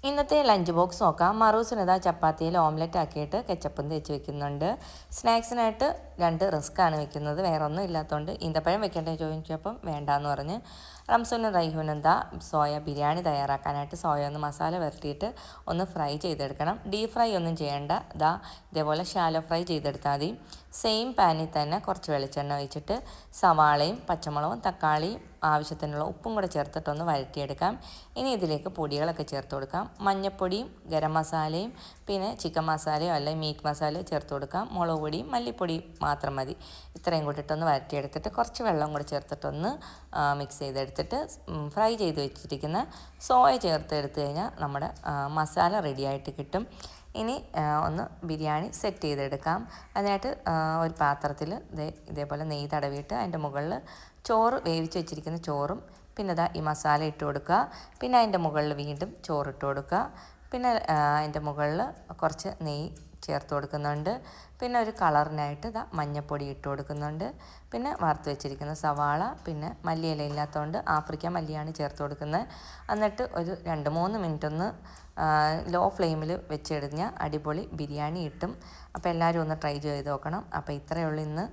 ഇന്നത്തെ lunch box നോക്കാം. മറൂസിനിതാ ചപ്പാത്തിയിൽ omelette ആക്കിയിട്ട് കെച്ചപ്പും തേച്ച് വെക്കുന്നുണ്ട്. സ്നാക്സിനായിട്ട് 2 റിസ്ക്കാണ് വെക്കുന്നത്, വേറെ ഒന്നും ഇല്ലാത്തതുകൊണ്ട്. ഈന്തപ്പഴം വെക്കേണ്ടത് ചോദിച്ചപ്പം വേണ്ടാന്ന് പറഞ്ഞ്. റംസുനും റൈഹുനും എന്താ സോയ ബിരിയാണി തയ്യാറാക്കാനായിട്ട് സോയ ഒന്ന് മസാല വരട്ടിയിട്ട് ഒന്ന് ഫ്രൈ ചെയ്തെടുക്കണം. ഡീപ് ഫ്രൈ ഒന്നും ചെയ്യേണ്ട, ഇതേപോലെ ഷാലോ ഫ്രൈ ചെയ്തെടുത്താൽ മതി. സെയിം പാനിൽ തന്നെ കുറച്ച് വെളിച്ചെണ്ണ ഒഴിച്ചിട്ട് സവാളയും പച്ചമുളകും തക്കാളിയും ആവശ്യത്തിനുള്ള ഉപ്പും കൂടെ ചേർത്തിട്ടൊന്ന് വഴറ്റിയെടുക്കാം. ഇനി ഇതിലേക്ക് പൊടികളൊക്കെ ചേർത്ത് കൊടുക്കാം. മഞ്ഞൾപ്പൊടിയും ഗരം മസാലയും പിന്നെ ചിക്കൻ മസാലയോ അല്ലെങ്കിൽ മീറ്റ് മസാലയോ ചേർത്ത് കൊടുക്കാം. മുളക് പൊടിയും മല്ലിപ്പൊടിയും മാത്രം മതി. ഇത്രയും കൂട്ടിയിട്ടൊന്ന് വഴറ്റിയെടുത്തിട്ട് കുറച്ച് വെള്ളം കൂടെ ചേർത്തിട്ടൊന്ന് മിക്സ് ചെയ്തെടുത്തിട്ട് ഫ്രൈ ചെയ്ത് വെച്ചിരിക്കുന്ന സോയ ചേർത്തെടുത്ത് കഴിഞ്ഞാൽ നമ്മുടെ മസാല റെഡിയായിട്ട് കിട്ടും. ഇനി ഒന്ന് ബിരിയാണി സെറ്റ് ചെയ്തെടുക്കാം. അതിനായിട്ട് ഒരു പാത്രത്തിൽ ഇതേപോലെ നെയ്യ് തടവിയിട്ട് അതിൻ്റെ മുകളിൽ ചോറ് വേവിച്ച് വെച്ചിരിക്കുന്ന ചോറും പിന്നെ ഈ മസാല ഇട്ട് കൊടുക്കുക. പിന്നെ അതിൻ്റെ മുകളിൽ വീണ്ടും ചോറിട്ട് കൊടുക്കുക. പിന്നെ അതിൻ്റെ മുകളിൽ കുറച്ച് നെയ്യ് ചേർത്ത് കൊടുക്കുന്നുണ്ട്. പിന്നെ ഒരു കളറിനായിട്ട് മഞ്ഞൾപ്പൊടി ഇട്ട് കൊടുക്കുന്നുണ്ട്. പിന്നെ വറുത്ത് വെച്ചിരിക്കുന്ന സവാള, പിന്നെ മല്ലിയില ഇല്ലാത്തതുകൊണ്ട് ആഫ്രിക്ക മല്ലിയാണ് ചേർത്ത് കൊടുക്കുന്നത്. എന്നിട്ട് ഒരു 2-3 മിനിറ്റ് ഒന്ന് ലോ ഫ്ലെയിമിൽ വെച്ചെടുഞ്ഞാൽ അടിപൊളി ബിരിയാണി കിട്ടും. അപ്പോൾ എല്ലാവരും ഒന്ന് ട്രൈ ചെയ്ത് നോക്കണം. അപ്പോൾ ഇത്രയേ ഉള്ളൂ ഇന്ന്.